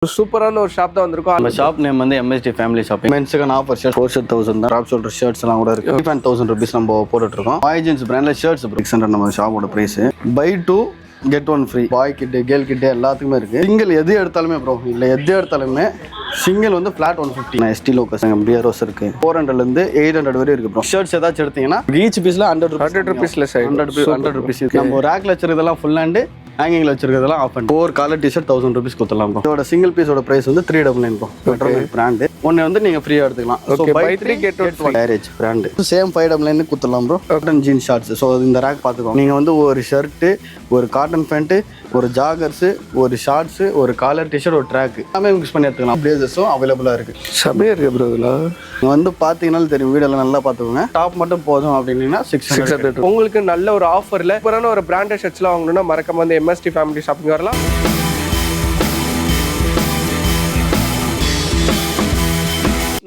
சூப்பரான ஒரு ஷாப் தான் வந்திருக்கும். நம்ம ஷாப் நேம் வந்து MSD ஃபேமிலி ஷாப்பிங். மென்ஸுக்கான ஆஃபர் ஷர்ட் 4000 தான். டாப் ஷோல்டர் ஷர்ட்ஸ் எல்லாம் கூட இருக்கு. 1000 rupees நம்ம போட்டுட்டு இருக்கோம். பாய் ஜீன்ஸ் பிராண்ட்ல ஷர்ட்ஸ் 600 நம்ம ஷாப்போட price. Buy 2 get 1 free. Boy kid girl kid எல்லாத்துக்குமே இருக்கு. சிங்கிள் எது எடுத்தாலுமே ப்ரோ இல்ல எது எடுத்தாலுமே சிங்கிள் வந்து ஃபிளாட் 150. ST லோக்கஸ் பியரோஸ் இருக்கு. 400 ல இருந்து 800 வரை இருக்கு ப்ரோ. ஷர்ட்ஸ் ஏதாச்சும் எடுத்தீங்கன்னா ஈச் பீஸ்ல 100 rupees லெஸ் 100 rupees. நம்ம ரேக்ல வச்சிருக்கிறதெல்லாம் ஃபுல் ஹேண்ட், ஹேங்கிங்ல வச்சிருக்கிறதெல்லாம் ஆஃப் அண்ட். ஒரு காலர் டிஷர்ட் 1000 rupees கொடுத்துடலாம் ப்ரோ. இதோட சிங்கிள் பீஸோட பிரைஸ் வந்து 399 ப்ரோ. Petrol brand. ஒன்னு வந்து நீங்க ஃப்ரீயா எடுத்துக்கலாம். So buy 3 get 1 garage brand. Same 599 கொடுத்துடலாம் bro. Cotton jeans shorts. So இந்த ரேக் பாத்துக்கோங்க. நீங்க வந்து ஒரு ஷர்ட், ஒரு காட்டன் பேண்ட், ஒரு ஜாகர்ஸ், ஒரு ஷார்ட்ஸ், ஒரு காலர் டிஷர்ட், ஒரு ட்ராக் எல்லாமே மிக்ஸ் பண்ணி எடுத்துக்கலாம். பிளேசர்ஸும் அவைலபிளா இருக்கு. செமையா இருக்கு ப்ரோ. இதெல்லாம் நீங்க வந்து பாத்தீங்கன்னா தெரியும், வீடியோல நல்லா பாத்துக்கோங்க. டாப் மட்டும் போதும் அப்படின்னா 600. உங்களுக்கு நல்ல ஒரு ஆஃபர்ல சூப்பரான ஒரு பிராண்டட் ஷர்ட்ஸ்லாம் வாங்கணும்னா மறக்காம வந்து MSD ஃபேமிலி ஷாப்பிங் வரலாம்.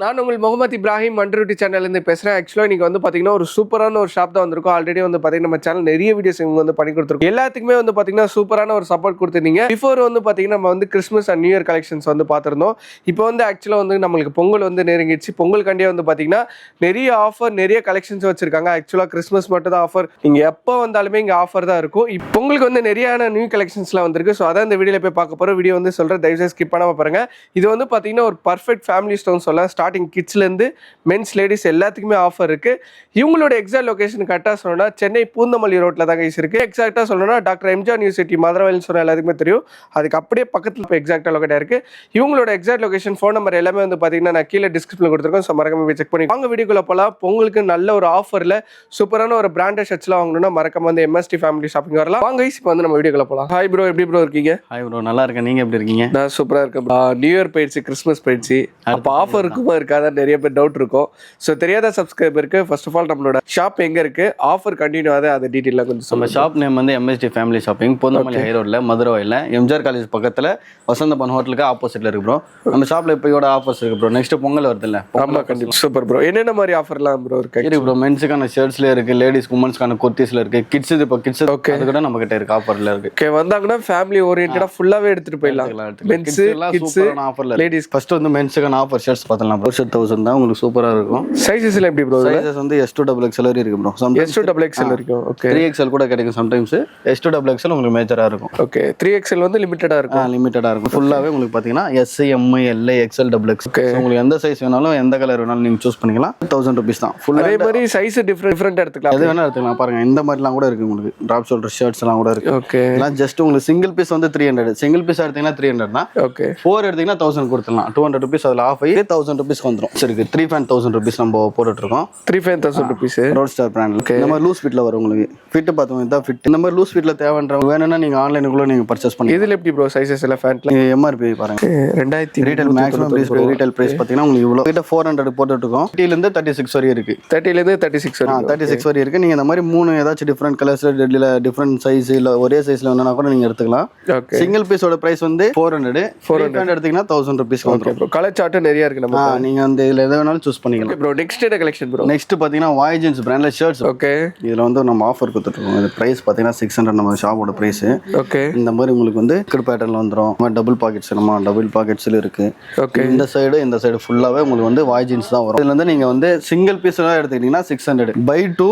நான் உங்கள் முகமது இப்ராஹிம் மண்டருட்டி சேனல்லேருந்து பேசுகிறேன். ஆக்சுவலாக நீங்கள் வந்து பார்த்தீங்கன்னா ஒரு சூப்பரான ஒரு ஷாப் தான் வந்திருக்கும். ஆல்ரெடி வந்து பார்த்தீங்கன்னா நம்ம சேனல் நிறைய வீடியோஸ் இவங்க வந்து பண்ணி கொடுத்துருக்கோம். எல்லாத்துக்குமே வந்து பார்த்தீங்கன்னா சூப்பரான ஒரு சப்போர்ட் கொடுத்துருந்தீங்க. பிஃபோர் வந்து பார்த்தீங்கன்னா நம்ம வந்து Christmas and new year collections வந்து பார்த்துருந்தோம். இப்போ வந்து ஆக்சுவலாக வந்து நம்மளுக்கு பொங்கல் வந்து நெருங்கிடுச்சு. பொங்கலுக்காண்டியே வந்து பார்த்தீங்கன்னா நிறைய ஆஃபர், நிறைய கலெக்ஷன்ஸ் வச்சிருக்காங்க. ஆக்சுவலாக கிறிஸ்மஸ் மட்டும் தான் ஆஃபர், நீங்கள் எப்போ வந்தாலுமே இங்கே ஆஃபர் தான் இருக்கும். இப்போ பொங்கலுக்கு வந்து நிறையான நியூ கலெக்ஷன்ஸ்லாம் வந்திருக்கு. ஸோ அதான் இந்த வீடியோவில் போய் பார்க்க போகிறோம். வீடியோ வந்து சொல்கிறேன், தயவுசெய்து ஸ்கிப் பண்ணாமல் பாருங்கள். இது வந்து பார்த்தீங்கன்னா ஒரு பர்ஃபெக்ட் ஃபேமிலி ஸ்டோன் சொல்லலாம். ஸ்டார்டிங் கிட்ஸ்லேருந்து மென்ஸ் லேடிஸ் எல்லாத்துக்குமே ஆஃபர் இருக்கு. இவங்களோட எக்ஸாக்ட் லொகேஷன் கரெக்டாக சொல்லணும்னா சென்னை பூந்தமல்லி ரோட்டில் தான் கைஸ் இருக்கு. எக்ஸாக்டாக சொல்லணும்னா டாக்டர் எம்ஜிஆர் யூனிவர்சிட்டி மதுரவாயில்னு சொன்ன எல்லாத்துக்குமே தெரியும். அதுக்கு அப்படியே பக்கத்தில் இப்போ எக்ஸாக்டாக லொகேட்டாக இருக்கு. இவங்களோட எக்ஸாக்ட் லொகேஷன், ஃபோன் நம்பர் எல்லாமே வந்து பார்த்தீங்கன்னா நான் கீழே டிஸ்கிரிப்ஷனில் கொடுத்துருக்கோம். ஸோ மறக்காம போய் செக் பண்ணி வாங்க. வீடியோக்குள்ள போகலாம். பொங்கலுக்கு நல்ல ஒரு ஆஃபரில் சூப்பரான ஒரு பிராண்டட் ஷர்ட்ஸ்லாம் வாங்கணும்னா மறக்காம வந்து MSD ஃபேமிலி ஷாப்பிங் வரலாம். வாங்க கைஸ், இப்போ வந்து நம்ம வீடியோக்குள்ள போகலாம். ஹாய் ப்ரோ, எப்படி ப்ரோ இருக்கீங்க? ஹாய் ப்ரோ, நல்லா இருக்கேன். நீங்க எப்படி இருக்கீங்க? நான் சூப்பராக இருக்கேன். நியூ இயர் போயிடுச்சு, கிறிஸ்மஸ் போயிடுச்சு. அப்போ ஆஃபர் இருக்குமா இருக்காதா நிறைய பேர் டவுட் இருக்கும். ஸோ தெரியாத சப்ஸ்கிரைபருக்கு ஃபர்ஸ்ட் ஆஃப் ஆல் நம்மளோட ஷாப் எங்கே இருக்குது, ஆஃபர் கண்டினியூ ஆகுது, அதை டீட்டெயிலாக கொஞ்சம் நம்ம ஷாப் நேம் வந்து MSD family shopping. Poonamallee high ரோட்ல மதுரவாயில் எம்ஜிஆர் காலேஜ் பக்கத்தில் வசந்தபன் ஹோட்டலுக்கு ஆப்போசிட்ல இருக்கு ப்ரோ. நம்ம ஷாப்ல இப்போட ஆஃபர்ஸ் இருக்கு ப்ரோ. நெக்ஸ்ட் பொங்கல் வருது இல்லை? ஆமாம், கண்டிப்பாக. Super bro. என்னென்ன மாதிரி ஆஃபர்லாம் ப்ரோ இருக்கு? இருக்கு ப்ரோ. மென்ஸுக்கான ஷர்ட்ஸ்ல இருக்கு, லேடிஸ் உமன்ஸ்க்கான குர்த்திஸ்ல இருக்கு, கிட்ஸ் இப்போ கிட்ஸ் அது கூட நம்ம கிட்ட இருக்கு, ஆஃபர்ல இருக்கு. ஓகே, வந்தாங்கன்னா ஃபேமிலி ஓரியன்டா ஃபுல்லாவே எடுத்துட்டு போயிடலாம். மென்ஸ் கிட்ஸ் ஆஃபர்ல லேடிஸ். ஃபர்ஸ்ட் வந்து மென்ஸுக்கான ஆஃபர் ஷர்ட்ஸ் பார்த்தலாம் ப்ரோ. 1000 தான் உங்களுக்கு சூப்பரா இருக்கும். சைஸஸ்ல எப்படி ப்ரோ? சைஸஸ் வந்து S2XL இருக்கு ப்ரோ. S2XL இருக்கும். ஓகே, 3XL கூட கிடைக்கும் சம்டைம்ஸ். S2XL உங்களுக்கு மேஜரா இருக்கும். ஓகே, 3XL வந்து லிமிட்டடா இருக்கும். லிமிட்டடா இருக்கும். ஃபுல்லாவே உங்களுக்கு பாத்தீங்கன்னா S, M, L, XL, XX. உங்களுக்கு எந்த சைஸ் வேணாலும் எந்த கலர் வேணாலும் நீங்க சூஸ் பண்ணிக்கலாம். 1000 rupees தான். ஃபுல் அதே மாதிரி சைஸ் டிஃபரெண்ட் எடுத்துக்கலாம். எது வேணா எடுத்துக்கலாம். பாருங்க, இந்த மாதிரிலாம் கூட இருக்கு உங்களுக்கு. டிராப் ஷோல்டர் ஷர்ட்ஸ் எல்லாம் கூட இருக்கு. ஓகே, எல்லாம் ஜஸ்ட் உங்களுக்கு சிங்கிள் பீஸ் வந்து 300. சிங்கிள் பீஸ் எடுத்தீங்கன்னா 300 தான். ஓகே, 4 எடுத்தீங்கன்னா 1000 கொடுத்துடலாம். 200 rupees அதுல ஆஃப் ஆகி 1000 rupees வந்துரும். சரி, 3 fan 1000 rupees நம்ம போட்டுட்டு இருக்கோம். 3,000 rupees ரோட் ஸ்டார் பிராண்ட். இந்த மாதிரி லூஸ் ஃபிட்ல வரும் உங்களுக்கு. ஃபிட் பார்த்தோம், இதான் ஃபிட். இந்த மாதிரி லூஸ் ஃபிட்ல தேவைன்றவங்க வேணும்னா நீங்க ஆன்லைனுக்குள்ள நீங்க பர்ச்சேஸ் பண்ணி. இதுல எப்படி ப்ரோ சைஸஸ் எல்லாம் ஃபேண்ட்ல? MRP பாருங்க, 2000 ரீட்டைல் மேக்ஸிமம் ரீட்டைல் பிரைஸ் பாத்தீங்கன்னா உங்களுக்கு இவ்வளவு கிட்ட 400 போட்டுட்டு இருக்கோம். 30 ல இருந்து 36 வரை இருக்கு. 30 ல இருந்து 36 வரை. 36 வரை இருக்கு. நீங்க இந்த மாதிரி மூணு ஏதாச்சும் டிஃபரெண்ட் கலர்ஸ்ல டெட்ல டிஃபரெண்ட் சைஸ் இல்ல ஒரே சைஸ்ல வேணும்னா கூட நீங்க எடுத்துக்கலாம். ஓகே, சிங்கிள் பீஸோட பிரைஸ் வந்து 400. 400 எடுத்தீங்கன்னா 1000 rupees வந்துரும். ப்ரோ கலர் சார்ட் நிறைய இருக்கு. நம்ம நீங்க அந்த இதுல எதை வேணாலும் சூஸ் பண்ணிக்கலாம். ப்ரோ நெக்ஸ்ட் என்ன கலெக்ஷன் ப்ரோ? நெக்ஸ்ட் பாத்தீங்கன்னா வாய் ஜீன்ஸ் பிராண்ட்ல ஷர்ட்ஸ். ஓகே, இதுல வந்து நம்ம ஆஃபர் கொடுத்துட்டு இருக்கோம். இது பிரைஸ் பாத்தீங்கன்னா 600 நம்ம ஷாப்போட பிரைஸ். ஓகே, இந்த மாதிரி உங்களுக்கு வந்து கட் பேட்டர்ன்ல வந்துரும். டபுள் பாக்கெட்ஸ் நம்ம டபுள் பாக்கெட்ஸ்ல இருக்கு. ஓகே, இந்த சைடு ஃபுல்லாவே உங்களுக்கு வந்து வாய் ஜீன்ஸ் தான் வரும். இதுல இருந்து நீங்க வந்து சிங்கிள் பீஸ் எடுத்துக்கிட்டீங்கன்னா 600. Buy 2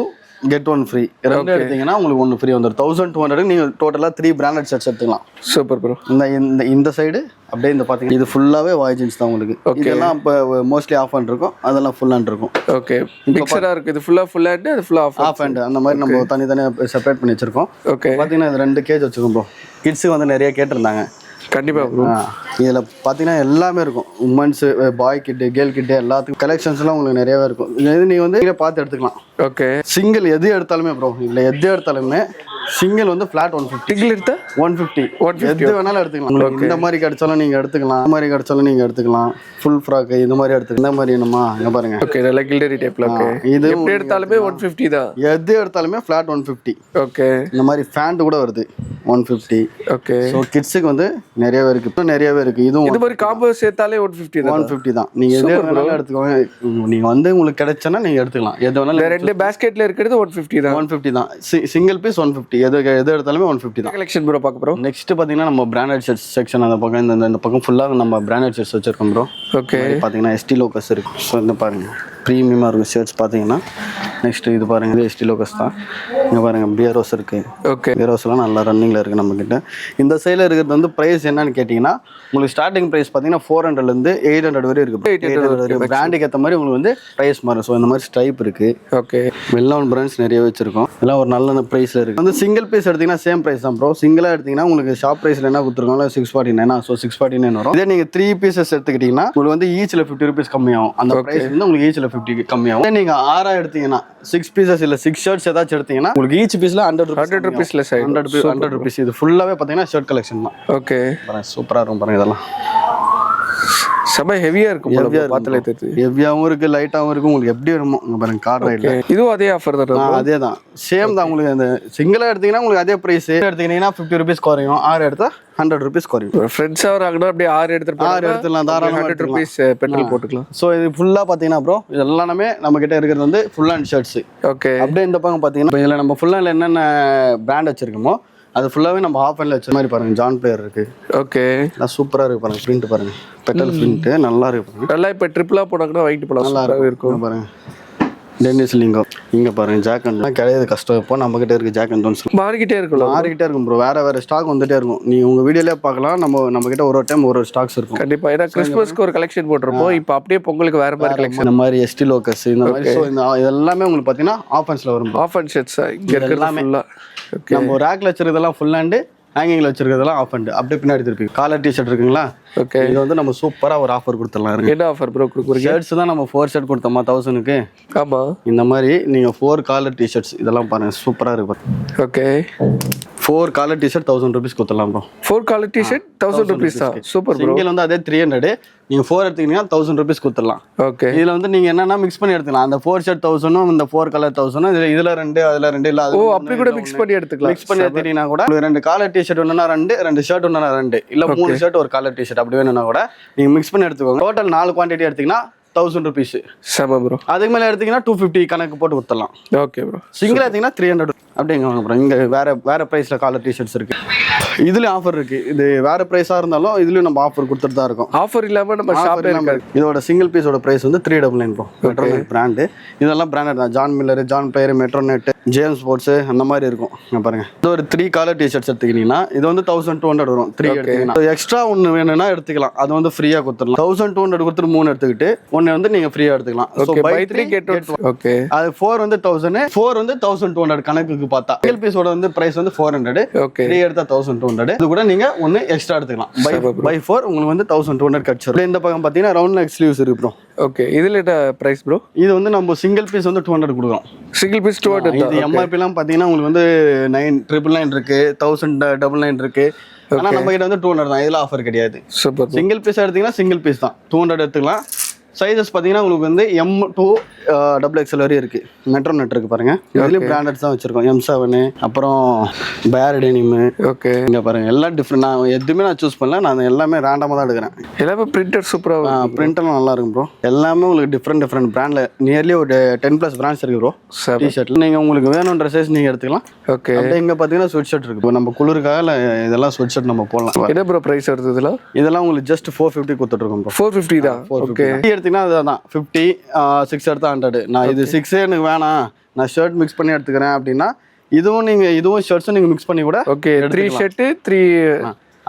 get 1 free. ரெண்டு எடுத்தீங்கன்னா உங்களுக்கு 1 ஃப்ரீ வந்துரும். 1200 நீங்க டோட்டலா 3 பிராண்டட் ஷர்ட்ஸ் எடுத்துக்கலாம். Super bro. இந்த சைடு அப்படியே இந்த பாத்தீங்கன்னா இது ஃபுல்லாவே வாய் ஜீன்ஸ் தான் உங்களுக்கு. இதெல்லாம் இப்போ மோஸ்ட்லி ஆஃப் ஹேண்ட் இருக்கும், அதெல்லாம் ஃபுல் ஹேண்ட் இருக்கும். ஓகே, மிக்ஸடா இருக்கு. இது ஃபுல் ஹேண்ட், அது ஃபுல்லா ஆஃப் ஹேண்ட். அந்த மாதிரி நம்ம தனித்தனியா செப்பரேட் பண்ணி வச்சிருக்கோம். ஓகே, பாத்தீங்கன்னா இது 2 கேஜ் வச்சுக்கோம் ப்ரோ. கிட்ஸுக்கு வந்து நிறைய கேட்டிருந்தாங்க. கண்டிப்பா ப்ரோ. இதில் பார்த்தீங்கன்னா எல்லாமே இருக்கும். உமன்ஸு, பாய் கிட்டு, கேர்ள் கிட்டு எல்லாத்துக்கும் கலெக்ஷன்ஸ்லாம் உங்களுக்கு நிறையவே இருக்கும். இது நீங்கள் வந்து இங்கே பார்த்து எடுத்துக்கலாம். ஓகே, சிங்கிள் எது எடுத்தாலுமே ப்ரோ இல்லை எது எடுத்தாலுமே சிங்கிள் வந்து ஃபிளாட் 150. சிங்கிள் எடுத்தா 150 எது வேணாலும் எடுத்துக்கலாம். உங்களுக்கு இந்த மாதிரி கிடைச்சாலும் நீங்கள் எடுத்துக்கலாம், இந்த மாதிரி கிடைச்சாலும் நீங்கள் எடுத்துக்கலாம். ஃபுல் ஃப்ராக் இந்த மாதிரி எடுத்துக்கலாம். இந்த மாதிரி என்னமா இங்கே பாருங்க. ஓகே, நல்ல கில்டரி டைப்ல. ஓகே, இது எப்படி எடுத்தாலுமே 150 தான். எது எடுத்தாலுமே ஃபிளாட் 150. ஓகே, இந்த மாதிரி ஃபேண்ட் கூட வருது 150. ஓகே, ஸோ கிட்ஸுக்கு வந்து நிறையவே இருக்கு. இப்போ நிறையவே இருக்கு. இதுவும் இது மாதிரி காம்போ சேர்த்தாலே 150 தான். 150 தான். நீங்க எது வேணாலும் எடுத்துக்கோங்க. நீங்க வந்து உங்களுக்கு கிடைச்சனா நீங்க எடுத்துக்கலாம். எது வேணாலும். ரெண்டு பாஸ்கெட்ல இருக்குது 150 தான். 150 தான். Single piece 150. எது எடுத்தாலுமே 150 தான். கலெக்ஷன் ப்ரோ பார்க்க ப்ரோ. நெக்ஸ்ட் பார்த்தீங்கன்னா நம்ம பிராண்டட் ஷர்ட்ஸ் செக்ஷன் அந்த பக்கம் இந்த பக்கம் ஃபுல்லாக நம்ம பிராண்டட் ஷர்ட்ஸ் வச்சிருக்கோம் ப்ரோ. ஓகே. பார்த்தீங்கன்னா எஸ்டி லோக்கஸ் இருக்கு. ஸோ இந்த பாருங்க ப்ரீமியமாக இருக்கும் ஷர்ட்ஸ் பார்த்தீங்கன்னா. நெக்ஸ்ட் இது பாருங்க இது எஸ்டி லோக்கஸ் தான். இங்கே பாருங்க பியரோஸ் இருக்கு. ஓகே. பியரோஸ்லாம் நல்லா ரன்னிங்கில் இருக்குது நம்மக்கிட்ட. இந்த சைடில் இருக்கிறது வந்து ப்ரைஸ் என்னன்னு கேட்டிங்கன்னா உங்களுக்கு ஸ்டார்டிங் ப்ரைஸ் பார்த்தீங்கன்னா 400லேருந்து 800 வரை இருக்குது. 800 வரை பிராண்டுக்கு ஏற்ற மாதிரி உங்களுக்கு வந்து ப்ரைஸ் மாறும். ஸோ இந்த மாதிரி ஸ்டைப் இருக்குது. ஓகே. வெல் நோன் பிராண்ட்ஸ் நிறைய வச்சிருக்கோம். எல்லாம் ஒரு நல்ல ப்ரைஸில் இருக்குது. வந்து சிங்கிள் பீஸ் எடுத்திங்கன்னா சேம் ப்ரைஸ் தான் ப்ரோ. சிங்கிளாக எடுத்திங்கன்னா உங்களுக்கு ஷாப் ப்ரைஸில் என்ன கொடுத்துருக்காங்களோ 649. ஸோ 649 வரும். இதே நீங்கள் 3 பீசஸ் எடுத்துக்கிட்டிங்கன்னா உங்களுக்கு வந்து ஈச்சில் 50 rupees கம்மியாகும். அந்த ப்ரைஸ் வந்து உங்களுக்கு ஈச்சில் 50 கம்மியாகும். நீங்கள் 6 எடுத்தீங்கன்னா 6 பீசஸ் இல்லை 6 ஷர்ட்ஸ் ஏதாச்சும் எடுத்தீங்கன்னா உங்களுக்கு ஈச் பீஸில் 100 rupees லெஸ் ஆகும். 100 rupees. இது ஃபுல்லாகவே பார்த்தீங்கன்னா ஷர்ட் கலெக்ஷன் தான். ஓகே. சூப்பராக இருக்கும் பாருங்க. இதெல்லாம் செம ஹெவியா இருக்கும். பாத்தலே தெரியுது. ஹெவியாவும் இருக்கு, லைட்டாவும் இருக்கு. உங்களுக்கு எப்படி வேணுமோ இங்க பாருங்க கார்ட் ரைட்ல. இதுவும் அதே ஆஃபர் தான். அதே தான். சேம் தான். உங்களுக்கு அந்த சிங்கிளா எடுத்தீங்கன்னா உங்களுக்கு அதே பிரைஸ். எடுத்தீங்கன்னா 50 rupees குறையும். 6 எடுத்தா 100 rupees குறையும். ஃப்ரெண்ட்ஸா வராங்கன்னா அப்படியே 6 எடுத்துட்டு 6 எடுத்துலாம் தாராளமா 100 rupees பெட்ரோல் போட்டுக்கலாம். சோ இது ஃபுல்லா பாத்தீங்கன்னா ப்ரோ இது எல்லாமே நம்ம கிட்ட இருக்கிறது வந்து ஃபுல் அண்ட் ஷர்ட்ஸ். ஓகே. அப்படியே இந்த பக்கம் பாத்தீங்கன்னா இதுல நம்ம ஃபுல் அண்ட் என்னென்ன பிராண்ட் வச்சிருக்கோமோ அது ஃபுல்லாவே நம்ம ஹாஃப் அண்ட்ல வச்ச மாதிரி பாருங்க. ஜான் பிளேயர் இருக்கு. ஓகே. நல்லா சூப்பரா இருக்கு பாருங்க. பிரிண்ட் பாருங்க. பெட்டல் பிரிண்ட் நல்லா இருக்கு. நல்லா இப்ப ட்ரிப்லா போனாங்கன்னா வாங்கிட்டு போலாம். நல்லா இருக்கும் பாருங்க. டென்னிஸ் லிங்கோ இங்க பாருங்க. ஜாக் அண்ட் கிடையாது கஷ்டம். இப்போ நம்ம கிட்ட இருக்கு ஜாக் அண்ட் டோன்ஸ். மாறிக்கிட்டே இருக்கும் ப்ரோ. வேற ஸ்டாக் வந்துட்டே இருக்கும். நீ உங்க வீடியோலயே பார்க்கலாம். நம்ம கிட்ட ஒரு டைம் ஒரு ஸ்டாக்ஸ் இருக்கும். கண்டிப்பா. ஏன்னா கிறிஸ்மஸ்க்கு ஒரு கலெக்ஷன் போட்டிருப்போம். இப்போ அப்படியே பொங்கலுக்கு வேற மாதிரி கலெக்ஷன். இந்த மாதிரி எஸ்டி லோக்கஸ் இந்த மாதிரி. ஸோ இதெல்லாமே உங்களுக்கு பார்த்தீங்கன்னா ஆஃப் அண்ட்ஸ்ல வரும். ஆஃப் அண்ட் ஷர்ட்ஸ் இங்க எல்லாமே நம்ம ரேக்ல வச்சிருக்கிறதெல்லாம் ஃபுல் அண்ட் ஹேங்கிங்ல வச்சிருக்கிறதெல்லாம் ஆஃப் அண்ட் அப்படியே பின்னாடி திருப்பி. காலர் டிஷர்ட் இருக்குங்களா? ஓகே. இது வந்து நம்ம சூப்பரா ஒரு ஆஃபர் கொடுத்துடலாம். என்ன ஆஃபர் ப்ரோ கொடுக்குறீங்க? ஷர்ட்ஸ் தான் நம்ம 4 ஷர்ட் கொடுத்தோமா 1000க்கு. ஆமா. இந்த மாதிரி நீங்க 4 காலர் டிஷர்ட்ஸ் இதெல்லாம் பாருங்க சூப்பரா இருக்கு. ஓகே. 4 காலர் டிஷர்ட் 1000 rupees கொடுத்துடலாம் ப்ரோ. 4 காலர் டிஷர்ட் 1000 rupees தான். Super bro. சிங்கிள் வந்து அதே 300. நீங்க 4 எடுத்தீங்கன்னா 1000 rupees கொடுத்துடலாம். ஓகே. இதுல வந்து நீங்க என்னன்னா மிக்ஸ் பண்ணி எடுத்துக்கலாம். அந்த 4 ஷர்ட் 1000 இந்த 4 கலர் 1000 இதுல 2 அதுல 2 இல்ல. ஓ அப்படி கூட மிக்ஸ் பண்ணி எடுத்துக்கலாம். மிக்ஸ் பண்ணி எடுத்தீங்கன்னா கூட உங்களுக்கு 2 காலர் டிஷர்ட் ஒண்ணுனா 2 ஷர்ட் ஒண்ணுனா 2 இல்ல 3 ஷர்ட் ஒரு காலர் டிஷர்ட் அப்படி வேணும்னா கூட நீங்க மிக்ஸ் பண்ணி எடுத்துக்கோங்க. டோட்டல் 4 குவாண்டிட்டி எடுத்தீங்கன்னா 1000 rupees. சம ப்ரோ. அதுக்கு மேல எடுத்தீங்கன்னா 250 கணக்கு போட்டு கொடுத்துடலாம். Okay bro. சிங்கிள் எடுத்தீங்கன்னா 300 அப்படிங்க வாங்க ப்ரோ. இங்க வேற பிரைஸ்ல காலர் டிஷர்ட்ஸ் இருக்கு. இதுல ஆஃபர் இருக்கு. இது வேற பிரைஸா இருந்தாலும் இதுலயும் நம்ம ஆஃபர் கொடுத்துட்டு தான் இருக்கோம். ஆஃபர் இல்லாம நம்ம ஷாப்ல இருக்காது. இதோட சிங்கிள் பீஸோட பிரைஸ் வந்து 399 ப்ரோ. Metronet brand. இதெல்லாம் பிராண்டட் தான். John Miller, John Player, Metronet, James sports அந்த மாதிரி இருக்கும். இங்க பாருங்க. இது ஒரு 3 காலர் டிஷர்ட்ஸ் எடுத்துக்கிட்டீங்கன்னா இது வந்து 1200 வரும். 3 எடுத்தீங்கன்னா எக்ஸ்ட்ரா ஒன்னு வேணும்னா எடுத்துக்கலாம். அது வந்து ஃப்ரீயா கொடுத்துடலாம். 1200 கொடுத்துட்டு 3 எடுத்துக்கிட்டு ஒன்னு வந்து நீங்க ஃப்ரீயா எடுத்துக்கலாம். So buy 3 get 1. ஓகே. அது 4 வந்து 1000, 4 வந்து 1200 கணக்குக்கு பார்த்தா சிங்கிள் பீஸோட வந்து பிரைஸ் வந்து 400. ஓகே. 3 எடுத்தா 1200. இது கூட நீங்க ஒன்னு எக்ஸ்ட்ரா எடுத்துக்கலாம். பை 4 உங்களுக்கு வந்து 1200 கிடைச்சிரும். இந்த பக்கம் பாத்தீங்கன்னா ரவுண்ட் நெக் ஸ்லீவ்ஸ் இருக்கு ப்ரோ. ஓகே. இதுல என்ன பிரைஸ் ப்ரோ? இது வந்து நம்ம சிங்கிள் பீஸ் வந்து 200 கொடுக்குறோம். Single piece 200. இது எம்ஆர்பி எல்லாம் பாத்தீங்கன்னா உங்களுக்கு வந்து 999 இருக்கு, 1099 இருக்கு. ஆனா நம்ம கிட்ட வந்து 200 தான். இதுல ஆஃபர் கிடையாது. சூப்பர். சிங்கிள் பீஸ் எடுத்தீங்கன்னா சிங்கிள் பீஸ் தான் 200 எடுத்துக்கலாம். சைஸஸ் பார்த்தீங்கன்னா உங்களுக்கு வந்து M to XXL வரையும் இருக்குது. மெட்ரோநெட் இருக்குது பாருங்கள். இதுலேயும் பிராண்டட்ஸ் தான் வச்சுருக்கோம். M7 அப்புறம் பேர் டெனிம். ஓகே. இங்கே பாருங்கள் எல்லாம் டிஃப்ரெண்ட். நான் எதுவுமே நான் சூஸ் பண்ணல. நான் எல்லாமே ரேண்டமாக தான் எடுக்கிறேன். எல்லாமே பிரிண்டட் சூப்பராக. பிரிண்டெல்லாம் நல்லா இருக்கும் ப்ரோ. எல்லாமே உங்களுக்கு டிஃப்ரெண்ட் பிராண்டில் நியர்லி ஒரு 10+ பிராண்ட்ஸ் இருக்குது ப்ரோ. டிஷர்ட்டில் நீங்கள் உங்களுக்கு வேணுன்ற சைஸ் நீங்கள் எடுத்துக்கலாம். ஓகே. அப்படியே இங்கே பார்த்தீங்கன்னா ஸ்வெட் ஷர்ட் இருக்குது. நம்ம குளிருக்காக இதெல்லாம் ஸ்வெட் ஷர்ட் நம்ம போடலாம். என்ன ப்ரோ ப்ரைஸ் வருது இதெல்லாம்? இதெல்லாம் உங்களுக்கு ஜஸ்ட் 450 கொடுத்துட்ருக்கோம் ப்ரோ. 450 தான். ஓகே. எடுத்தீங்கன்னா அதுதான் 50, 6 எடுத்தா 100. நான் இது 6 எனக்கு வேணாம், நான் ஷர்ட் மிக்ஸ் பண்ணி எடுத்துக்கிறேன் அப்படின்னா இதுவும் ஷர்ட்ஸும் நீங்கள் மிக்ஸ் பண்ணி கூட. ஓகே. 3 ஷர்ட் 3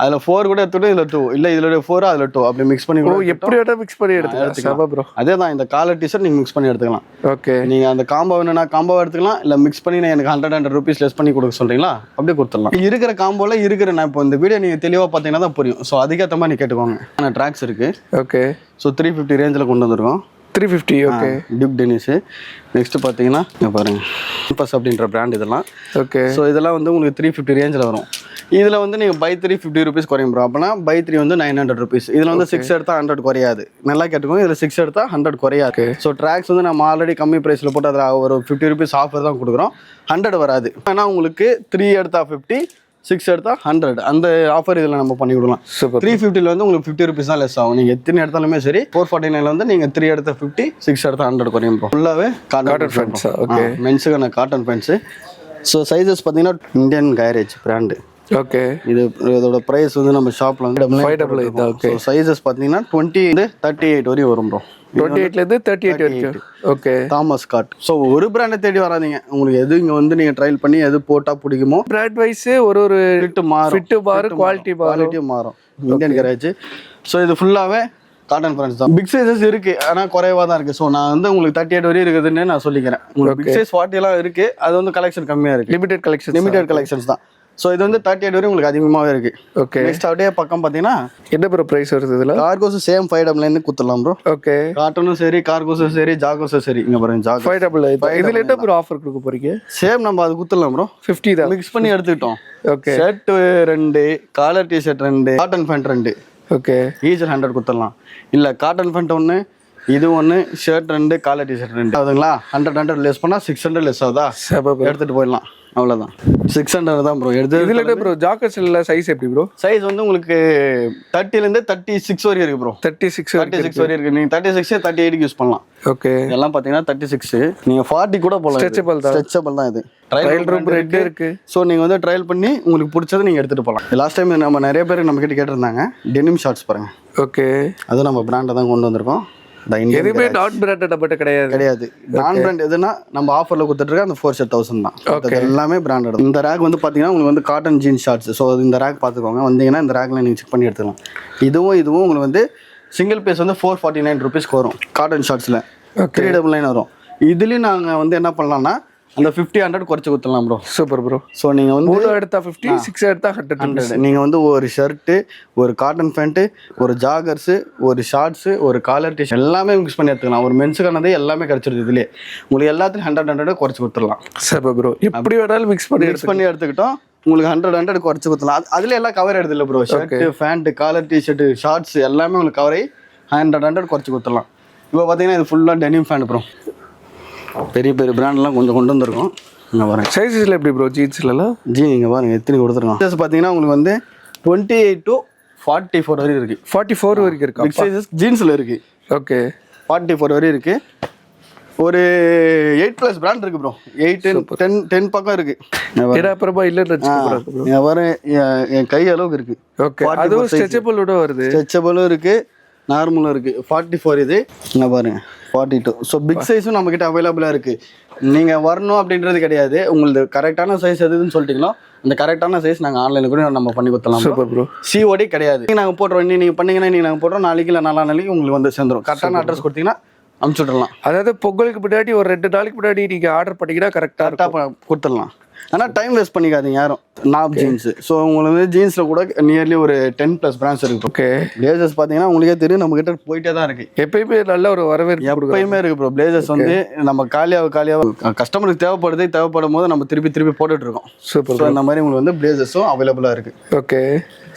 அதில் 4 கூட எடுத்துட்டு இதில் 2 இல்லை இதில் 4 அதில் 2 அப்படி மிக்ஸ் பண்ணி கூட எப்படி வேணா மிக்ஸ் பண்ணி எடுத்துக்கலாம் ப்ரோ. அதே தான். இந்த காலர் டிஷர்ட் நீங்கள் மிக்ஸ் பண்ணி எடுத்துக்கலாம். ஓகே. நீங்கள் அந்த காம்போ வேணும்னா காம்போ எடுத்துக்கலாம். இல்லை மிக்ஸ் பண்ணி நான் எனக்கு 100 rupees லெஸ் பண்ணி கொடுக்க சொல்கிறீங்களா அப்படியே கொடுத்துடலாம். இருக்கிற காம்போல இருக்கிற நான் இப்போ இந்த வீடியோ நீங்கள் தெளிவாக பார்த்தீங்கன்னா தான் புரியும். ஸோ அதுக்கேற்ற மாதிரி நீங்கள் கேட்டுக்கோங்க. ஆனால் ட்ராக்ஸ் இருக்குது. ஓகே. ஸோ 350 ரேஞ்சில் கொண்டு வந்துருக்கோம். 350. ஓகே. Duke Denis. நெக்ஸ்ட் பார்த்தீங்கன்னா இங்கே பாருங்கள் பஸ் அப்படின்ற பிராண்ட் இதெல்லாம். ஓகே. ஸோ இதெல்லாம் வந்து உங்களுக்கு 350 ரேஞ்சில் வரும். இதில் வந்து நீங்கள் பை 3 50 rupees குறையும் ப்ரோ. அப்போனா பை 3 வந்து 900 rupees. இதில் வந்து 6 எடுத்தால் 100 குறையாது. நல்லா கேட்டுக்கோங்க. இதில் 6 எடுத்தால் 100 குறையாது. ஸோ ட்ராக்ஸ் வந்து நம்ம ஆல்ரெடி கம்மி ப்ரைஸில் போட்டு அதில் ஒரு 50 rupees ஆஃபர் தான் கொடுக்குறோம். 100 வராது. ஆனால் உங்களுக்கு 3 எடுத்தால் 50, 6 எடுத்தால் 100 அந்த ஆஃபர் இதில் நம்ம பண்ணி கொடுக்கலாம். 350 வந்து உங்களுக்கு 50 rupees தான் லெஸ் ஆகும். நீங்கள் எத்தனை எடுத்தாலுமே சரி. 449 வந்து நீங்கள் 3 எடுத்தால் 50, 6 எடுத்தால் 100 குறையும். ஃபுல்லாகவே காட்டன் பேண்ட்ஸ். ஓகே. மென்ஸுக்கான காட்டன் பேண்ட்ஸு. ஸோ சைஸஸ் பார்த்தீங்கன்னா இந்தியன் கைரேஜ் பிராண்டு. ஓகே. இதோட ப்ரைஸ் வந்து நம்ம ஷாப்பில் வந்து 588. ஓகே. சைஸஸ் பார்த்தீங்கன்னா 20 to 38 வரையும் வரும் ப்ரோ. 28லேருந்து 38 வரைக்கும். ஓகே. Thomas God. ஸோ ஒரு பிராண்டை தேடி வராதீங்க, உங்களுக்கு எது இங்கே வந்து நீங்கள் ட்ரையல் பண்ணி எது போட்டால் பிடிக்குமோ பிராண்ட் வைஸ் ஒரு ஃபிட்டு மாறும், குவாலிட்டியும் மாறும். Indian garage. ஸோ இது ஃபுல்லாகவே காட்டன் பிராண்ட்ஸ் தான். பிக் சைஸஸ் இருக்குது, ஆனால் குறைவாக தான் இருக்குது. ஸோ நான் வந்து உங்களுக்கு 38 வரையும் இருக்குதுன்னு நான் சொல்லிக்கிறேன். உங்களுக்கு பிக் சைஸ் 40 எல்லாம் இருக்குது, அது வந்து கலெக்ஷன் கம்மியாக இருக்குது. லிமிடெட் கலெக்ஷன்ஸ் தான். ஸோ இது வந்து 38 வரையும் உங்களுக்கு அதிகமாகவே இருக்குது. ஓகே. நெக்ஸ்ட் அப்படியே பக்கம் பார்த்தீங்கன்னா என்ன ப்ரோ ப்ரைஸ் வருது இதில்? கார்கோஸ் சேம் 599 குத்துடலாம் ப்ரோ. ஓகே. காட்டனும் சரி, கார்கோஸும் சரி, ஜாகோஸும் சரி. இங்கே பாருங்க ஜாகோ 588. இதில் என்ன ப்ரோ ஆஃபர் கொடுக்க போறீங்க? சேம் நம்ம அது குத்துடலாம் ப்ரோ. 50 தான் மிக்ஸ் பண்ணி எடுத்துக்கிட்டோம். Okay. Shirt 2, collar T shirt 2, cotton pant 2. Okay. Each 100 குத்துடலாம். இல்லை காட்டன் பேண்ட் 1, இது 1, ஷர்ட் 2, காலர் டிஷர்ட் 2 ஆகுதுங்களா? 100 லெஸ் பண்ணால் 600 லெஸ் ஆகுதா? எடுத்துகிட்டு போயிடலாம், அவ்வளோதான். 600 தான் ப்ரோ எடுத்து. இதில் என்ன ப்ரோ ஜாக்கெட்ஸ்ல சைஸ் எப்படி ப்ரோ? சைஸ் வந்து உங்களுக்கு 30லேருந்து 36 வரையும் இருக்குது ப்ரோ. 36 வரையும் இருக்குது. நீங்கள் 36 38 யூஸ் பண்ணலாம். ஓகே. இதெல்லாம் பார்த்தீங்கன்னா 36. நீங்கள் 40 கூட போகலாம். ஸ்ட்ரெச்சபிள் தான் இது. ட்ரையல் ரூம் ரெட் இருக்கு. ஸோ நீங்கள் வந்து ட்ரையல் பண்ணி உங்களுக்கு பிடிச்சதை நீங்கள் எடுத்துகிட்டு போகலாம். லாஸ்ட் டைம் நம்ம நிறைய பேர் நம்ம கிட்ட கேட்டிருந்தாங்க டெனிம் ஷார்ட்ஸ் பாருங்க. ஓகே. அது நம்ம பிராண்டை தான் கொண்டு வந்திருக்கோம். எதுவுமே நான் பிராண்டட் பட் கிடையாது. நான் பிராண்ட் எதுனா நம்ம ஆஃபரில் கொடுத்துட்டு அந்த 4,000 தான். ஓகே. எல்லாமே பிராண்டட். இந்த ரேக் வந்து பார்த்தீங்கன்னா உங்களுக்கு வந்து காட்டன் ஜீன்ஸ் ஷார்ட்ஸ். ஸோ இந்த ரேக் பார்த்துக்கோங்க. வந்தீங்கன்னா இந்த ரேக்கில் நீங்கள் செக் பண்ணி எடுத்துக்கலாம். இதுவும் உங்களுக்கு வந்து சிங்கிள் பீஸ் வந்து 449 ருபீஸ்க்கு வரும். காட்டன் ஷார்ட்ஸில் 399 வரும். இதுலேயும் நாங்கள் வந்து என்ன பண்ணலாம்னா அந்த 50-100 குறைச்சி கொடுத்துடலாம் ப்ரோ. Super bro. ஸோ நீங்கள் வந்து 3 எடுத்தா 50, 6 எடுத்தா 100. நீங்கள் வந்து ஒரு ஷர்ட்டு, ஒரு காட்டன் பேண்ட்டு, ஒரு ஜாகர்ஸு, ஒரு ஷார்ட்ஸு, ஒரு காலர் டிஷர்ட் எல்லாமே மிக்ஸ் பண்ணி எடுத்துக்கலாம். ஒரு மென்ஸுக்கானதே எல்லாமே கிடச்சிருது. இதுலேயே உங்களுக்கு எல்லாத்தையும் 100 குறைச்சி கொடுத்துடலாம். Super bro. எப்படி வேணாலும் மிக்ஸ் பண்ணி எடுத்துக்கிட்டோம். உங்களுக்கு 100 குறைச்சி கொடுத்துலாம். அதில் எல்லாம் கவர் எடுத்து இல்லை bro. Shirt, pant, collar T shirt, shorts எல்லாமே உங்களுக்கு கவரை 100 குறைச்சி கொடுத்துடலாம். இப்போ பார்த்தீங்கன்னா இது ஃபுல்லாக டெனிம் ஃபேண்ட் ப்ரோ. பெரிய பிராண்ட்லாம் கொஞ்சம் கொண்டு வந்திருக்கோம். இங்கே பாருங்க சைஸஸில் எப்படி ப்ரோ? ஜீன்ஸ்லாம் இங்கே பாருங்க எத்தனை கொடுத்துருக்கோம். சைஸ் பார்த்தீங்கன்னா உங்களுக்கு வந்து 28 to 44 வரையும் இருக்குது. 44 வரைக்கும் இருக்கு. பிக் சைஸஸ் ஜீன்ஸில் இருக்குது. ஓகே. 44 வரையும் இருக்குது. ஒரு 8+ பிராண்ட் இருக்குது ப்ரோ. 8, 10 பக்கம் இருக்குது. அப்புறமா இல்லைன்னு பாரு என் கை அளவுக்கு இருக்குது. ஓகே. அதுவும் ஸ்ட்ரெச்சபிளோட வருது. ஸ்ட்ரெச்சபிளும் இருக்குது, நார்மலும் இருக்குது. 44 இது. இங்கே பாருங்க 42. ஸோ பிக் சைஸும் நம்மக்கிட்ட அவைலபிளாக இருக்குது. நீங்கள் வரணும் அப்படின்றது கிடையாது. உங்களுக்கு கரெக்டான சைஸ் எதுன்னு சொல்லிட்டீங்களோ அந்த கரெக்டான சைஸ் நாங்கள் ஆன்லைனில் கூட நம்ம பண்ணி கொடுத்தலாம். Super bro. COD கிடையாது. நாங்கள் போட்டுறோம். நீங்கள் பண்ணீங்கன்னா நாங்கள் போட்டுறோம். நாளைக்கு இல்லை 4 நாளைக்கு உங்களுக்கு வந்து சேர்ந்துடும். கரெக்டான அட்ரஸ் கொடுத்தீங்கன்னா அனுப்பிச்சு விட்றலாம். அதாவது பொங்கலுக்கு முன்னாடி ஒரு 2 நாளைக்கு முன்னாடி நீங்கள் ஆர்டர் பண்ணிங்கன்னா கரெக்டாக கொடுத்துடலாம். ஆனால் டைம் வேஸ்ட் பண்ணிக்காதீங்க யாரும். நாப் ஜீன்ஸ். ஸோ உங்களுக்கு வந்து ஜீன்ஸில் கூட நியர்லி ஒரு 10+ பிராண்ட்ஸ் இருக்குது. ஓகே. பிளேசர்ஸ் பார்த்தீங்கன்னா உங்களுக்கே தெரியும் நம்ம கிட்ட போயிட்டே தான் இருக்குது. எப்பயுமே நல்ல ஒரு வரவேற்பு எப்பயுமே இருக்குது ப்ரோ. பிளேசர்ஸ் வந்து நம்ம காலியாக கஸ்டமருக்கு தேவைப்படும் போது நம்ம திருப்பி போட்டுட்டு இருக்கோம். சூப்பர். அந்த மாதிரி உங்களுக்கு வந்து பிளேசர்ஸும் அவைலபிளாக இருக்குது. ஓகே.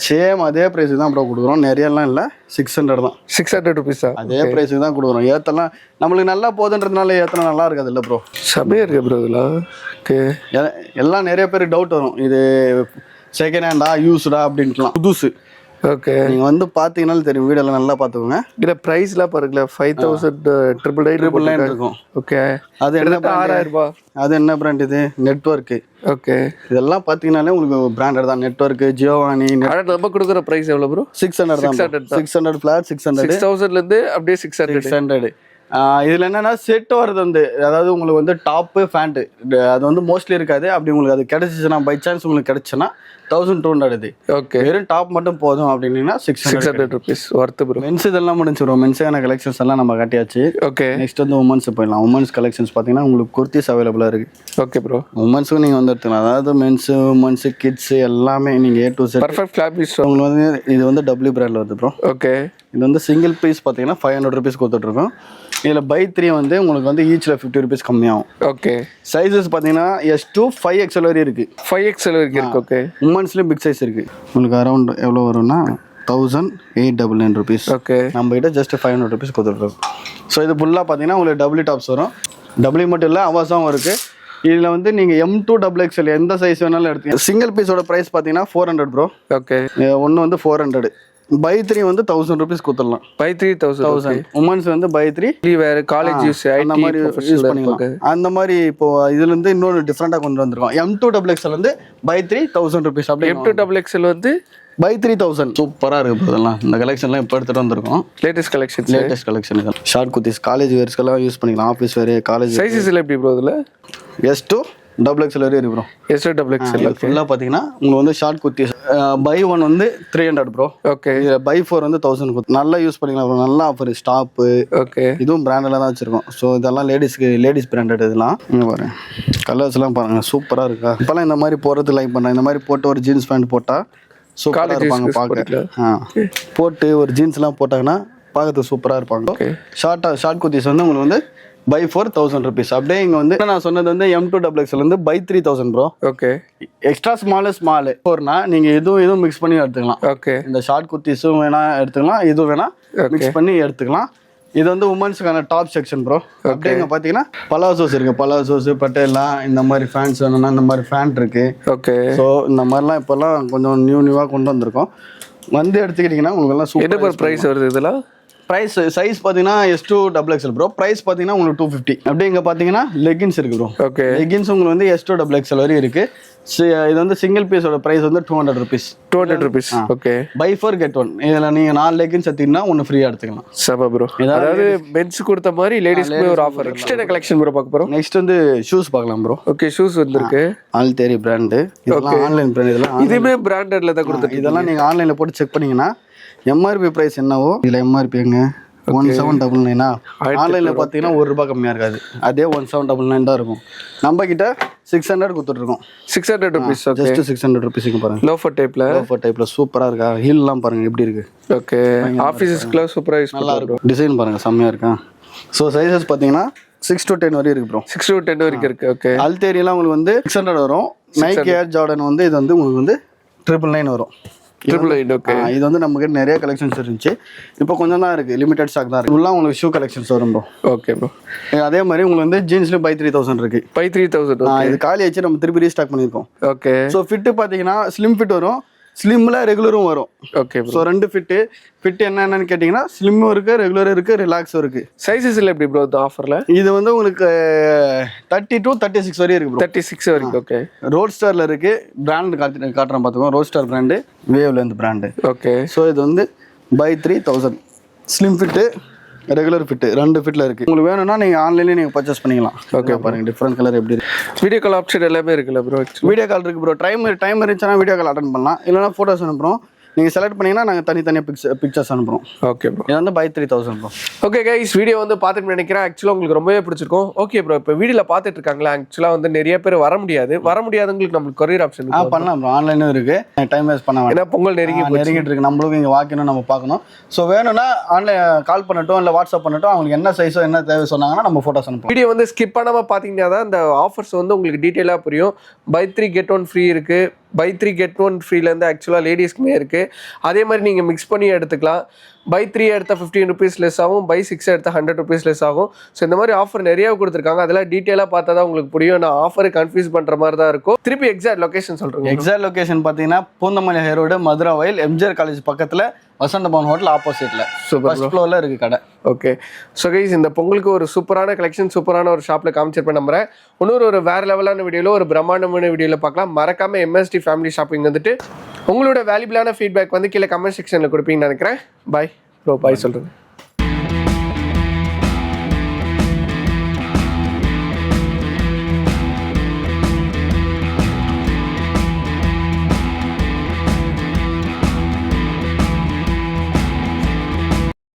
சேம் அதே ப்ரைஸுக்கு தான் ப்ரோ கொடுக்குறோம். நிறையலாம் இல்லை, 600 தான். 600 ருபீஸா? அதே ப்ரைஸுக்கு தான் கொடுக்குறோம். ஏற்றலாம் நம்மளுக்கு நல்லா போதுன்றதுனால ஏற்றினா நல்லா இருக்காது இல்லை ப்ரோ. சமையா இருக்கு ப்ரோ இதெல்லாம். ஓகே. எல்லாம் நிறைய பேர் டவுட் வரும், இது செகண்ட் ஹேண்டா யூஸ்டா அப்படின்ட்டுலாம். புதுசு. ஓகே. நீங்கள் வந்து பார்த்தீங்கன்னாலும் தெரியும். வீடெல்லாம் நல்லா பார்த்துக்கோங்க. இதில் ப்ரைஸ்லாம் பாருங்களேன். 5,999 இருக்கும். ஓகே. அது என்ன 6,000 ரூபாய். அது என்ன பிராண்ட் இது? நெட்வொர்க்கு. ஓகே. இதெல்லாம் பார்த்தீங்கன்னாலே உங்களுக்கு பிராண்டட் தான். Network, Giovanni. நம்ம கொடுக்குற ப்ரைஸ் எவ்வளோ ப்ரோ? 600 தான். 600 ஃபிளாட் 600. 6,000லேருந்து அப்படியே 600. இதில் என்னன்னா செட் வருது வந்து, அதாவது உங்களுக்கு வந்து டாப்பு ஃபேண்ட்டு அது வந்து மோஸ்ட்லி இருக்காது. அப்படி உங்களுக்கு அது கிடைச்சிச்சுன்னா பை சான்ஸ் உங்களுக்கு கிடைச்சுன்னா 1,200 இது. ஓகே. வெறும் டாப் மட்டும் போதும் அப்படின்னா 600 ருபீஸ் ஒர்த்து ப்ரோ. மென்ஸ் இதெல்லாம் முடிஞ்சிடும். மென்ஸான கலெக்ஷன்ஸ் எல்லாம் நம்ம காட்டியாச்சு. ஓகே. நெக்ஸ்ட் வந்து உமன்ஸ் போயிடலாம். உமன்ஸ் கலெக்ஷன்ஸ் பார்த்தீங்கன்னா உங்களுக்கு குர்த்திஸ் அவைலபிளாக இருக்குது. Okay bro. உமன்ஸும் நீங்கள் வந்து எடுத்துக்கலாம். அதாவது மென்ஸு, உமன்ஸு, கிட்ஸு எல்லாமே நீங்கள் A to Z. Perfect fabrics. உங்களுக்கு வந்து இது வந்து W பிராண்டில் வருது ப்ரோ. ஓகே. இது வந்து சிங்கிள் பீஸ் பார்த்தீங்கன்னா 500 ருபீஸ் கொடுத்துட்ருக்கோம். இதில் பை 3 வந்து உங்களுக்கு வந்து ஈச்சில் 50 ருபீஸ் கம்மியாகும். ஓகே. சைஸஸ் பார்த்தீங்கன்னா S to 5XL வரையும் இருக்குது. 5XL வரைக்கும் இருக்குது. ஓகே. உமன்ஸ்லேயும் பிக் சைஸ் இருக்குது. உங்களுக்கு அரௌண்ட் எவ்வளோ வரும்னா 1,899 ருபீஸ். ஓகே. நம்ம கிட்ட ஜஸ்ட் 500 ருபீஸ் கொடுத்துட்ருக்கோம். ஸோ இது ஃபுல்லாக பார்த்தீங்கன்னா உங்களுக்கு W டாப்ஸ் வரும். W மட்டும் இல்லை அவாஸாகவும் இருக்குது. இதில் வந்து நீங்கள் M to XXL எந்த சைஸ் வேணாலும் எடுத்துங்க. சிங்கிள் பீஸோட ப்ரைஸ் பார்த்தீங்கன்னா 400 ப்ரோ. ஓகே. ஒன்று வந்து 400. பை 3 வந்து 1000 rupees கொடுத்துடலாம். பை 3000. உமன்ஸ் வந்து பை 3 வேற காலேஜ் யூஸ் அந்த மாதிரி யூஸ் பண்ணிக்கலாம். அந்த மாதிரி இப்போ இதுல இருந்து இன்னொரு டிஃப்ரெண்டா கொண்டு வந்திருக்கோம். M2XXL வந்து பை 3 1000 rupees. அப்படியே M2XXL வந்து பை 3000. சூப்பரா இருக்கு இதெல்லாம். இந்த கலெக்ஷன்லாம் இப்போ எடுத்துட்டு வந்திருக்கோம். லேட்டஸ்ட் கலெக்ஷன் இதெல்லாம். ஷார்ட் குர்த்திஸ் காலேஜ் வேர்ஸ்க்கெல்லாம் யூஸ் பண்ணிக்கலாம். Office wear, college. சைஸஸ்ல எப்படி ப்ரோ இதுல? S2XXL வரையும் இருக்கு ப்ரோ. S2XXL ஃபுல்லா பாத்தீங்கன்னா உங்களுக்கு வந்து ஷார்ட் குர்த்திஸ் பை 1 வந்து 300 ப்ரோ. ஓகே. பை 4 வந்து 1000. நல்லா யூஸ் பண்ணிக்கலாம் ப்ரோ. நல்ல ஆஃபர். ஸ்டாப். ஓகே. இதுவும் பிராண்டட்ல தான் வச்சிருக்கோம். ஸோ இதெல்லாம் லேடிஸ் பிராண்டட். இதெல்லாம் இங்க பாருங்க. கலர்ஸ் எல்லாம் பாருங்க சூப்பரா இருக்கா. இப்பெல்லாம் இந்த மாதிரி போறது லைக் பண்றேன். இந்த மாதிரி போட்டு ஒரு ஜீன்ஸ் பேண்ட் போட்டா சூப்பரா இருப்பாங்க பார்க்க. போட்டு ஒரு ஜீன்ஸ் எல்லாம் போட்டாங்கன்னா பார்க்கறதுக்கு சூப்பரா இருப்பாங்க. ஷார்ட் குர்த்திஸ் வந்து உங்களுக்கு வந்து பை 4 1000 rupees. அப்படியே இங்க வந்து நான் சொன்னது வந்து M2XXL வந்து by 3000 bro. Okay. Extra small 4னா நீங்க எதுவும் மிக்ஸ் பண்ணி எடுத்துக்கலாம். ஓகே. இந்த ஷார்ட் குர்த்திஸும் வேணா எடுத்துக்கலாம், இதுவும் வேணா மிக்ஸ் பண்ணி எடுத்துக்கலாம். இது வந்து உமன்ஸுக்கான டாப் செக்ஷன் ப்ரோ. அப்படியே இங்க பாத்தீங்கன்னா பலாசோஸ் இருக்கு. பலாசோஸ், பட்டேலா, இந்த மாதிரி ஃபேன்ஸ் வேணும்னா இந்த மாதிரி ஃபேன் இருக்கு. ஓகே. ஸோ இந்த மாதிரிலாம் இப்போல்லாம் கொஞ்சம் நியூவா கொண்டு வந்திருக்கோம். வந்து எடுத்துக்கிட்டீங்கன்னா உங்களுக்கு எல்லாம் சூப்பர் பிரைஸ் வருது இதெல்லாம். ப்ரைஸ் சைஸ் பார்த்தீங்கன்னா S2XXL ப்ரோ. ப்ரைஸ் பார்த்தீங்கன்னா உங்களுக்கு 250. அப்படியே இங்கே பார்த்தீங்கன்னா லெகின்ஸ் இருக்கு ப்ரோ. ஓகே. லெகின்ஸ் உங்களுக்கு வந்து S2XXL வரையும் இருக்கு. இது வந்து சிங்கிள் பீஸோட ப்ரைஸ் வந்து 200 rupees. 200 rupees. Okay. Buy 4 get 1. இதில் நீங்கள் 4 லெகின்ஸ் எடுத்தீங்கன்னா ஒன்று ஃப்ரீயாக எடுத்துக்கலாம். சபா ப்ரோ. அதாவது மென்ஸ் கொடுத்த மாதிரி லேடிஸ்க்கு ஒரு ஆஃபர். நெக்ஸ்ட் என்ன கலெக்ஷன் ப்ரோ பார்க்க போறோம்? நெக்ஸ்ட் வந்து ஷூஸ் பார்க்கலாம் ப்ரோ. ஓகே. ஷூஸ் வந்திருக்கு. ஆல்தேரி பிராண்டு. இதெல்லாம் ஆன்லைன் பிராண்ட். இதெல்லாம் இதுமே பிராண்டட்ல தான் கொடுத்துருக்கு. இதெல்லாம் நீங்கள் ஆன்லைனில் போட்டு செக் பண்ணீங்கன்னா MRP ப்ரைஸ் என்னவோ இதில் MRP எங்க 1799. ஆன்லைன்ல பாத்தீங்கன்னா ₹1 கம்மியா இருக்காது. அதே 1799 தான் இருக்கும். நம்ம கிட்ட 600 கொடுத்துட்டு 600 rupees. ஓகே. ஜஸ்ட் 600 rupees பாருங்க. லோஃபர் டைப்ல சூப்பரா இருக்கா. ஹீல் எல்லாம் பாருங்க எப்படி இருக்கு. ஓகே. ஆபீஸ்க்குலாம் சூப்பரா யூஸ் நல்லா இருக்கும். டிசைன் பாருங்க செம்மையா இருக்கா. சோ சைஸஸ் பாத்தீங்கன்னா 6 to 10 வரையும் இருக்கு ப்ரோ. 6 to 10 வரைக்கும் இருக்கு. ஓகே. அல்தேரியெல்லாம் உங்களுக்கு வந்து 600 வரும். நைக் ஏர் ஜார்டன் வந்து இது வந்து உங்களுக்கு வந்து 999 வரும். 999. ஓகே. இது வந்து நம்ம கிட்ட நிறைய கலெக்ஷன்ஸ் இருந்துச்சு. இப்போ கொஞ்சம் தான் இருக்கு. லிமிடெட் ஸ்டாக் தான் இருக்கு. ஃபுல்லாக உங்களுக்கு ஷூ கலெக்ஷன்ஸ் வரும் ப்ரோ. Okay bro. அதே மாதிரி உங்களுக்கு வந்து ஜீன்ஸ்ல பை 3000 இருக்கு. பை 3000. ஓகே. இது காலி ஆச்சு. நம்ம திருப்பி ரீஸ்டாக் பண்ணிருக்கோம். ஓகே. ஸோ ஃபிட் பாத்தீங்கன்னா ஸ்லிம் ஃபிட் வரும். ஸ்லிம்ல ரெகுலரும் வரும். ஓகே. ஸோ 2 ஃபிட் என்னன்னு கேட்டிங்கன்னா ஸ்லிம்மும் இருக்கு, ரெகுலரும் இருக்கு, ரிலாக்ஸும் இருக்கு. சைஸஸ்ல எப்படி ப்ரோ இந்த ஆஃபர்ல? இது வந்து உங்களுக்கு 30 to 36 வரையும் இருக்கு ப்ரோ. 36 வரைக்கும். ஓகே. ரோட் ஸ்டார்ல இருக்கு. பிராண்ட் காட்டுறேன் பாத்துக்கோ. ரோட் ஸ்டார் பிராண்டு, வேவ்ல இருந்து பிராண்டு. ஓகே. ஸோ இது வந்து by 3000. Slim fit, regular fit 2 ஃபிட்ல இருக்கு. உங்களுக்கு வேணும்னா நீங்க ஆன்லைன்லயே நீங்க பர்ச்சேஸ் பண்ணிக்கலாம். ஓகே. பாருங்க டிஃபரண்ட் கலர் எப்படி இருக்கு. வீடியோ கால் ஆப்ஷன் எல்லாமே இருக்குல்ல ப்ரோ? வீடியோ கால் இருக்கு ப்ரோ. டைம் இருந்துச்சுன்னா வீடியோ கால் அட்டெண்ட் பண்ணலாம். இல்லைன்னா ஃபோட்டோஸ் அனுப்புறோம். நீங்கள் செலக்ட் பண்ணீங்கன்னா நாங்கள் தனித்தனியாக பிக்சர்ஸ் அனுப்புகிறோம். Okay bro. இது வந்து by 3000 bro. Okay guys, video வந்து பார்த்துட்டு நினைக்கிறேன். ஆக்சுவலாக உங்களுக்கு ரொம்பவே பிடிச்சிருக்கும். ஓகே ப்ரோ, இப்போ வீடியோவில் பார்த்துட்டு இருக்காங்களா, ஆக்சுவலாக வந்து நிறைய பேர் வர முடியாதவங்களுக்கு நம்மளுக்கு கொரியர் ஆப்ஷன் பண்ணலாம் ப்ரோ. ஆன்லைனும் இருக்குது. டைம் வேஸ்ட் பண்ண ஏன்னா பொங்கல் நெருங்கிட்டு இருக்கு. நம்மளுக்கும் இங்கே வாக்கணும், நம்ம பார்க்கணும். ஸோ வேணும்னா ஆன்லைன் கால் பண்ணட்டும், இல்லை வாட்ஸ்அப் பண்ணட்டும். அவங்களுக்கு என்ன சைஸோ என்ன தேவை சொன்னாங்கன்னா நம்ம ஃபோட்டோஸ் அனுப்புவோம். வீடியோ வந்து ஸ்கிப் பண்ணாமல் பார்த்தீங்கன்னா தான் இந்த ஆஃபர்ஸ் வந்து உங்களுக்கு டீட்டெயிலாக புரியும். பை 3 get 1 ஃப்ரீ இருக்குது. பை 3 get 1 ஃப்ரீலேருந்து ஆக்சுவலாக லேடிஸ்க்குமே இருக்குது. அதே மாதிரி நீங்கள் மிக்ஸ் பண்ணி எடுத்துக்கலாம். பை 3 எடுத்தால் 15 rupees லெஸ் ஆகும். பை 6 எடுத்தால் 100 rupees லெஸ் ஆகும். ஸோ இந்த மாதிரி ஆஃபர் நிறையா கொடுத்துருக்காங்க. அதெல்லாம் டீட்டெயிலாக பார்த்தா தான் உங்களுக்கு புரியும். நான் ஆஃபரை கன்ஃபியூஸ் பண்ணுற மாதிரி தான் இருக்கும். திருப்பி எக்ஸாக்ட் லொகேஷன் சொல்கிறேன். எக்ஸாக்ட் லொகேஷன் பார்த்தீங்கன்னா பூந்தமல்லி ஹைரோடு, மதுரை வயல், எம்ஜிஆர் காலேஜ் பக்கத்தில், வசந்த பவன் ஹோட்டல் ஆப்போசிட்ல ஃபர்ஸ்ட் ஃப்ளோர்ல இருக்கு கடை. ஓகே. ஸோ கைஸ், இந்த பொங்கலுக்கு ஒரு சூப்பரான கலெக்ஷன், சூப்பரான ஒரு ஷாப்பில் காமிச்சிருப்பேன் நம்புறேன். ஒரு வேறு லெவலான வீடியோவில், ஒரு பிரம்மாண்டமான வீடியோவில் பார்க்கலாம். மறக்காம MST ஃபேமிலி ஷாப்பிங் வந்துட்டு உங்களோட வேல்யூபிளான ஃபீட்பேக் வந்து கீழே கமெண்ட் செக்ஷனில் கொடுப்பீங்கன்னு நினைக்கிறேன். Bye bro. பாய் சொல்கிறேன்.